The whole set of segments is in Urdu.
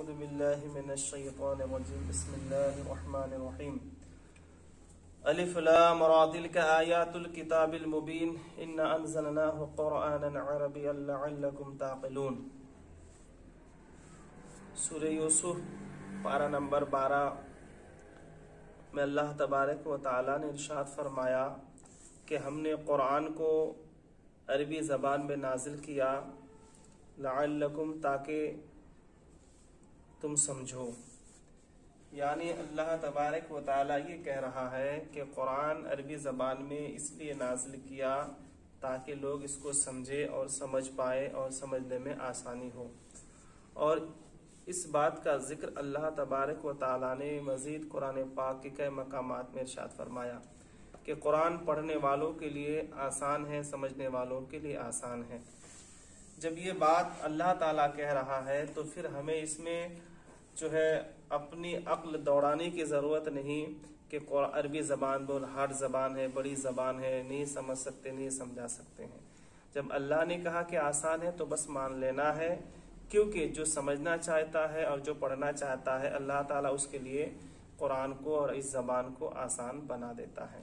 أعوذ بالله من الشيطان الرجيم بسم الله الرحمن الرحيم ألف لام را تلك آيات الكتاب المبين إنا أنزلناه قرآنا عربيا لعلكم تعقلون۔ سورہ یوسف پارہ نمبر 12 میں اللہ تبارک و تعالیٰ نے ارشاد فرمایا کہ ہم نے قرآن کو عربی زبان میں نازل کیا لعلکم تاکہ تم سمجھو، یعنی اللہ تبارک و تعالیٰ یہ کہہ رہا ہے کہ قرآن عربی زبان میں اس لیے نازل کیا تاکہ لوگ اس کو سمجھے اور سمجھ پائے اور سمجھنے میں آسانی ہو۔ اور اس بات کا ذکر اللہ تبارک و تعالیٰ نے مزید قرآن پاک کے کئی مقامات میں ارشاد فرمایا کہ قرآن پڑھنے والوں کے لیے آسان ہے، سمجھنے والوں کے لیے آسان ہے۔ جب یہ بات اللہ تعالیٰ کہہ رہا ہے تو پھر ہمیں اس میں جو ہے اپنی عقل دوڑانے کی ضرورت نہیں کہ عربی زبان بہت ہارڈ زبان ہے، بڑی زبان ہے، نہیں سمجھ سکتے، نہیں سمجھا سکتے ہیں۔ جب اللہ نے کہا کہ آسان ہے تو بس مان لینا ہے، کیونکہ جو سمجھنا چاہتا ہے اور جو پڑھنا چاہتا ہے اللہ تعالیٰ اس کے لیے قرآن کو اور اس زبان کو آسان بنا دیتا ہے۔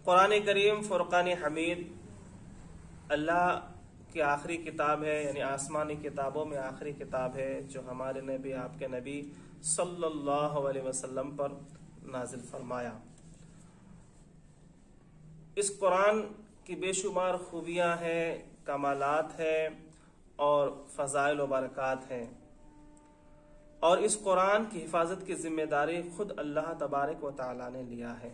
قرآن کریم فرقان حمید اللہ کی آخری کتاب ہے، یعنی آسمانی کتابوں میں آخری کتاب ہے جو ہمارے نبی، آپ کے نبی صلی اللہ علیہ وسلم پر نازل فرمایا۔ اس قرآن کی بے شمار خوبیاں ہیں، کمالات ہیں اور فضائل و برکات ہیں، اور اس قرآن کی حفاظت کی ذمہ داری خود اللہ تبارک و تعالیٰ نے لیا ہے۔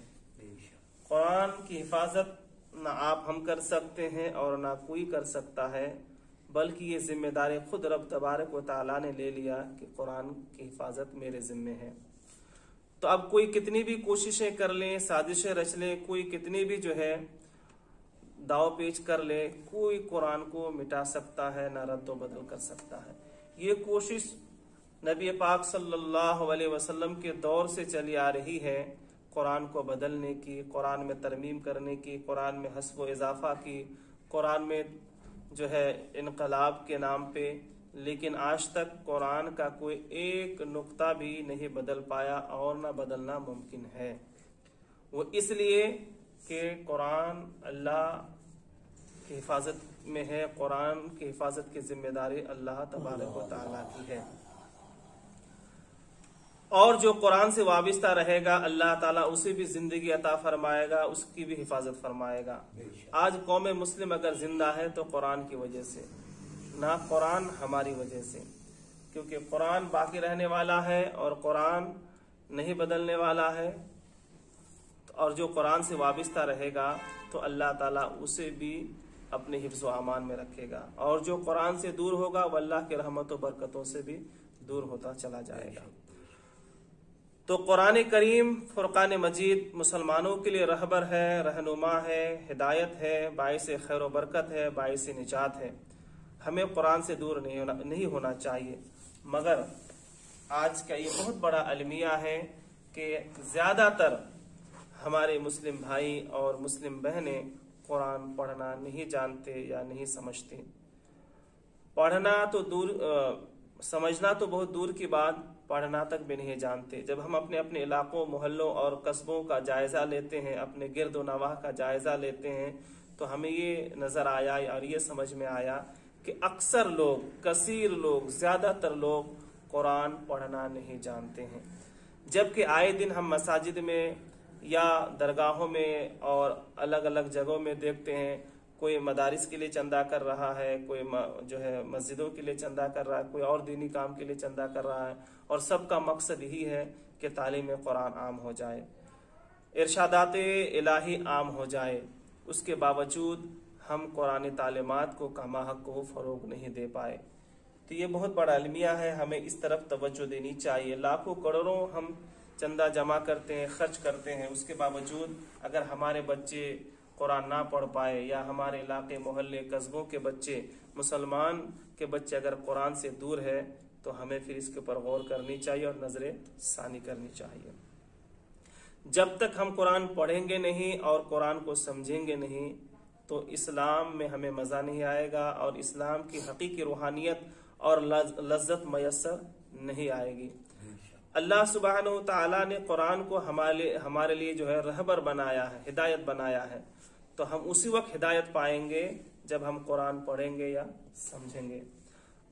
قرآن کی حفاظت نہ آپ ہم کر سکتے ہیں اور نہ کوئی کر سکتا ہے، بلکہ یہ ذمہ داری خود رب تبارک و تعالیٰ نے لے لیا کہ قرآن کی حفاظت میرے ذمہ ہے۔ تو اب کوئی کتنی بھی کوششیں کر لیں، سازشیں رچ لیں، کوئی کتنی بھی جو ہے داؤ پیچ کر لے، کوئی قرآن کو مٹا سکتا ہے نہ رد و بدل کر سکتا ہے۔ یہ کوشش نبی پاک صلی اللہ علیہ وسلم کے دور سے چلی آ رہی ہے، قرآن کو بدلنے کی، قرآن میں ترمیم کرنے کی، قرآن میں حذف و اضافہ کی، قرآن میں جو ہے انقلاب کے نام پہ، لیکن آج تک قرآن کا کوئی ایک نقطہ بھی نہیں بدل پایا اور نہ بدلنا ممکن ہے۔ وہ اس لیے کہ قرآن اللہ کی حفاظت میں ہے، قرآن کی حفاظت کی ذمہ داری اللہ تبارک و تعالیٰ کی ہے، اور جو قرآن سے وابستہ رہے گا اللہ تعالیٰ اسے بھی زندگی عطا فرمائے گا، اس کی بھی حفاظت فرمائے گا۔ آج قوم مسلم اگر زندہ ہے تو قرآن کی وجہ سے، نہ قرآن ہماری وجہ سے، کیونکہ قرآن باقی رہنے والا ہے اور قرآن نہیں بدلنے والا ہے، اور جو قرآن سے وابستہ رہے گا تو اللہ تعالیٰ اسے بھی اپنے حفظ و امان میں رکھے گا، اور جو قرآن سے دور ہوگا وہ اللہ کی رحمت و برکتوں سے بھی دور ہوتا چلا جائے گا۔ تو قرآن کریم فرقان مجید مسلمانوں کے لیے رہبر ہے، رہنما ہے، ہدایت ہے، باعث خیر و برکت ہے، باعث نجات ہے۔ ہمیں قرآن سے دور نہیں ہونا چاہیے، مگر آج کا یہ بہت بڑا المیہ ہے کہ زیادہ تر ہمارے مسلم بھائی اور مسلم بہنیں قرآن پڑھنا نہیں جانتے یا نہیں سمجھتے۔ پڑھنا تو دور، سمجھنا تو بہت دور کی بات، پڑھنا تک بھی نہیں جانتے۔ جب ہم اپنے اپنے علاقوں، محلوں اور قصبوں کا جائزہ لیتے ہیں، اپنے گرد و نواح کا جائزہ لیتے ہیں، تو ہمیں یہ نظر آیا اور یہ سمجھ میں آیا کہ اکثر لوگ، کثیر لوگ، زیادہ تر لوگ قرآن پڑھنا نہیں جانتے ہیں، جبکہ آئے دن ہم مساجد میں یا درگاہوں میں اور الگ الگ جگہوں میں دیکھتے ہیں کوئی مدارس کے لیے چندہ کر رہا ہے، کوئی جو ہے مسجدوں کے لیے چندہ کر رہا ہے، کوئی اور دینی کام کے لیے چندہ کر رہا ہے، اور سب کا مقصد یہی ہے کہ تعلیم قرآن عام ہو جائے، ارشادات الہی عام ہو جائے۔ اس کے باوجود ہم قرآن تعلیمات کو کما حق کو فروغ نہیں دے پائے۔ تو یہ بہت بڑا المیہ ہے، ہمیں اس طرف توجہ دینی چاہیے۔ لاکھوں کروڑوں ہم چندہ جمع کرتے ہیں، خرچ کرتے ہیں، اس کے باوجود اگر ہمارے بچے قرآن نہ پڑھ پائے یا ہمارے علاقے، محلے، قصبوں کے بچے، مسلمان کے بچے اگر قرآن سے دور ہے تو ہمیں پھر اس کے اوپر غور کرنی چاہیے اور نظر ثانی کرنی چاہیے۔ جب تک ہم قرآن پڑھیں گے نہیں اور قرآن کو سمجھیں گے نہیں تو اسلام میں ہمیں مزہ نہیں آئے گا اور اسلام کی حقیقی روحانیت اور لذت میسر نہیں آئے گی۔ اللہ سبحانہ و تعالیٰ نے قرآن کو ہمارے لیے جو ہے رہبر بنایا ہے، ہدایت بنایا ہے، تو ہم اسی وقت ہدایت پائیں گے جب ہم قرآن پڑھیں گے یا سمجھیں گے۔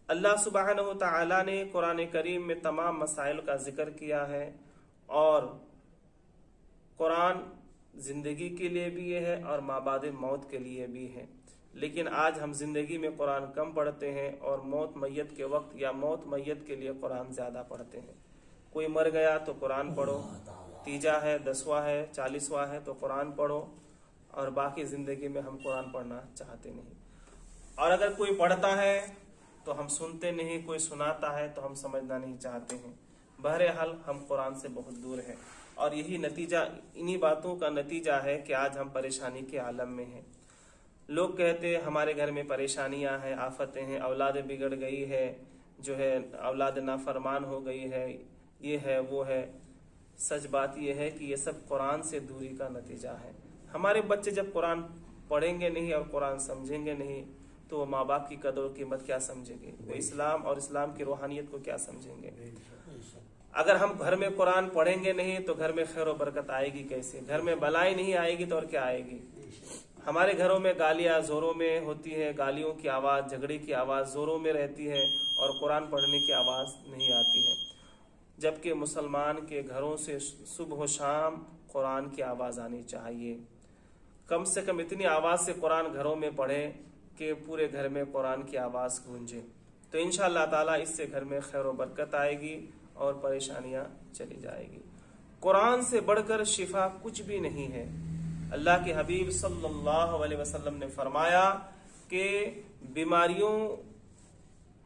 اللہ سبحانہ و تعالیٰ نے قرآن کریم میں تمام مسائل کا ذکر کیا ہے، اور قرآن زندگی کے لیے بھی ہے اور مابعد موت کے لیے بھی ہے، لیکن آج ہم زندگی میں قرآن کم پڑھتے ہیں اور موت میت کے وقت یا موت میت کے لیے قرآن زیادہ پڑھتے ہیں۔ کوئی مر گیا تو قرآن پڑھو، تیجا ہے، 10واں ہے، 40واں ہے تو قرآن پڑھو، اور باقی زندگی میں ہم قرآن پڑھنا چاہتے نہیں۔ اور اگر کوئی پڑھتا ہے تو ہم سنتے نہیں، کوئی سناتا ہے تو ہم سمجھنا نہیں چاہتے ہیں۔ بہرحال ہم قرآن سے بہت دور ہیں، اور یہی نتیجہ، انہی باتوں کا نتیجہ ہے کہ آج ہم پریشانی کے عالم میں ہیں۔ لوگ کہتے ہیں ہمارے گھر میں پریشانیاں ہیں، آفتیں ہیں، اولاد بگڑ گئی ہے، جو ہے اولاد نافرمان ہو گئی ہے، یہ ہے وہ ہے۔ سچ بات یہ ہے کہ یہ سب قرآن سے دوری کا نتیجہ ہے۔ ہمارے بچے جب قرآن پڑھیں گے نہیں اور قرآن سمجھیں گے نہیں تو وہ ماں باپ کی قدر و قیمت کیا سمجھیں گے؟ وہ اسلام اور اسلام کی روحانیت کو کیا سمجھیں گے؟ اگر ہم گھر میں قرآن پڑھیں گے نہیں تو گھر میں خیر و برکت آئے گی کیسے؟ گھر میں بلائی نہیں آئے گی تو اور کیا آئے گی؟ ہمارے گھروں میں گالیاں زوروں میں ہوتی ہے، گالیوں کی آواز، جھگڑے کی آواز زوروں میں رہتی ہے، اور قرآن پڑھنے کی آواز نہیں آتی ہے، جبکہ مسلمان کے گھروں سے صبح و شام قرآن کی آواز آنی چاہیے۔ کم سے کم اتنی آواز سے قرآن گھروں میں پڑھے کہ پورے گھر میں قرآن کی آواز گونجے، تو انشاءاللہ تعالیٰ اس سے گھر میں خیر و برکت آئے گی اور پریشانیاں چلی جائے گی۔ قرآن سے بڑھ کر شفا کچھ بھی نہیں ہے۔ اللہ کے حبیب صلی اللہ علیہ وسلم نے فرمایا کہ بیماریوں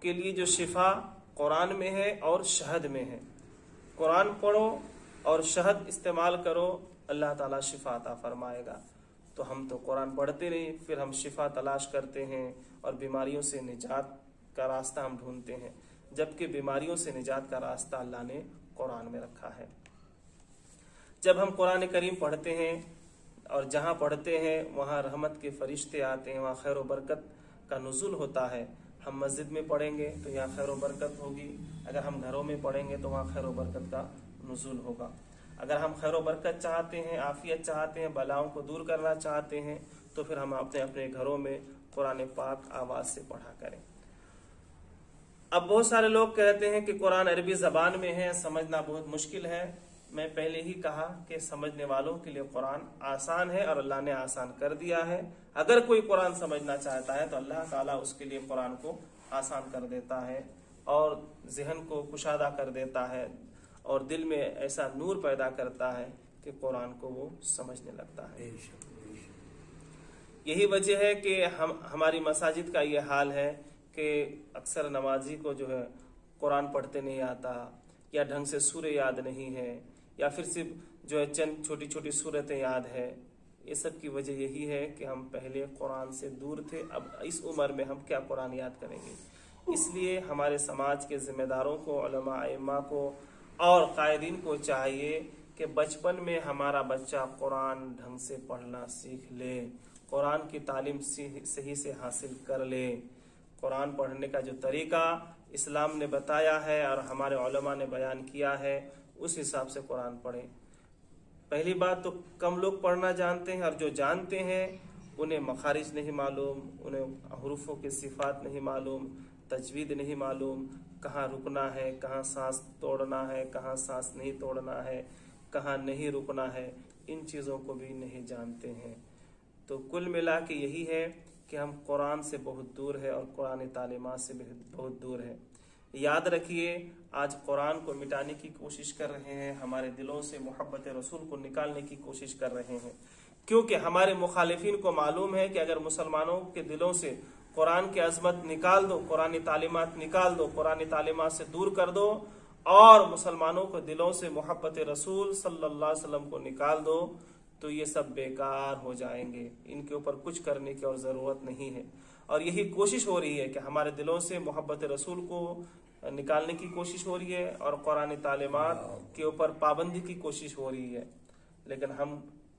کے لیے جو شفا قرآن میں ہے اور شہد میں ہے۔ قرآن پڑھو اور شہد استعمال کرو، اللہ تعالیٰ شفا عطا فرمائے گا۔ تو ہم تو قرآن پڑھتے نہیں، پھر ہم شفا تلاش کرتے ہیں اور بیماریوں سے نجات کا راستہ ہم ڈھونڈتے ہیں، جبکہ بیماریوں سے نجات کا راستہ اللہ نے قرآن میں رکھا ہے۔ جب ہم قرآن کریم پڑھتے ہیں اور جہاں پڑھتے ہیں وہاں رحمت کے فرشتے آتے ہیں، وہاں خیر و برکت کا نزول ہوتا ہے۔ ہم مسجد میں پڑھیں گے تو یہاں خیر و برکت ہوگی، اگر ہم گھروں میں پڑھیں گے تو وہاں خیر و برکت کا نزول ہوگا۔ اگر ہم خیر و برکت چاہتے ہیں، عافیت چاہتے ہیں، بلاؤں کو دور کرنا چاہتے ہیں، تو پھر ہم اپنے اپنے گھروں میں قرآن پاک آواز سے پڑھا کریں۔ اب بہت سارے لوگ کہتے ہیں کہ قرآن عربی زبان میں ہے، سمجھنا بہت مشکل ہے۔ میں پہلے ہی کہا کہ سمجھنے والوں کے لیے قرآن آسان ہے اور اللہ نے آسان کر دیا ہے۔ اگر کوئی قرآن سمجھنا چاہتا ہے تو اللہ تعالیٰ اس کے لیے قرآن کو آسان کر دیتا ہے اور ذہن کو کشادہ کر دیتا ہے اور دل میں ایسا نور پیدا کرتا ہے کہ قرآن کو وہ سمجھنے لگتا ہے۔ یہی وجہ ہے کہ ہماری مساجد کا یہ حال ہے کہ اکثر نمازی کو جو ہے قرآن پڑھتے نہیں آتا، یا ڈھنگ سے سورہ یاد نہیں ہے، یا پھر صرف جو ہے چند چھوٹی چھوٹی سورتیں یاد ہے۔ یہ سب کی وجہ یہی ہے کہ ہم پہلے قرآن سے دور تھے، اب اس عمر میں ہم کیا قرآن یاد کریں گے؟ اس لیے ہمارے سماج کے ذمہ داروں کو، علماء ائمہ کو اور قائدین کو چاہیے کہ بچپن میں ہمارا بچہ قرآن ڈھنگ سے پڑھنا سیکھ لے، قرآن کی تعلیم صحیح سے حاصل کر لے۔ قرآن پڑھنے کا جو طریقہ اسلام نے بتایا ہے اور ہمارے علماء نے بیان کیا ہے، اس حساب سے قرآن پڑھیں۔ پہلی بات تو کم لوگ پڑھنا جانتے ہیں، اور جو جانتے ہیں انہیں مخارج نہیں معلوم، انہیں حروفوں کے صفات نہیں معلوم، تجوید نہیں معلوم، کہاں رکنا ہے، کہاں سانس توڑنا ہے، کہاں سانس نہیں توڑنا ہے، کہاں نہیں رکنا ہے، ان چیزوں کو بھی نہیں جانتے ہیں۔ تو کل ملا کے یہی ہے کہ ہم قرآن سے بہت دور ہے اور قرآن تعلیمات سے بہت دور ہے۔ یاد رکھیے، آج قرآن کو مٹانے کی کوشش کر رہے ہیں، ہمارے دلوں سے محبت رسول کو نکالنے کی کوشش کر رہے ہیں، کیونکہ ہمارے مخالفین کو معلوم ہے کہ اگر مسلمانوں کے دلوں سے قرآن کی عظمت نکال دو، قرآن تعلیمات نکال دو، قرآن تعلیمات سے دور کر دو، اور مسلمانوں کو دلوں سے محبت رسول صلی اللہ علیہ وسلم کو نکال دو، تو یہ سب بیکار ہو جائیں گے، ان کے اوپر کچھ کرنے کی اور ضرورت نہیں ہے۔ اور یہی کوشش ہو رہی ہے کہ ہمارے دلوں سے محبت رسول کو نکالنے کی کوشش ہو رہی ہے اور قرآن تعلیمات کے اوپر پابندی کی کوشش ہو رہی ہے، لیکن ہم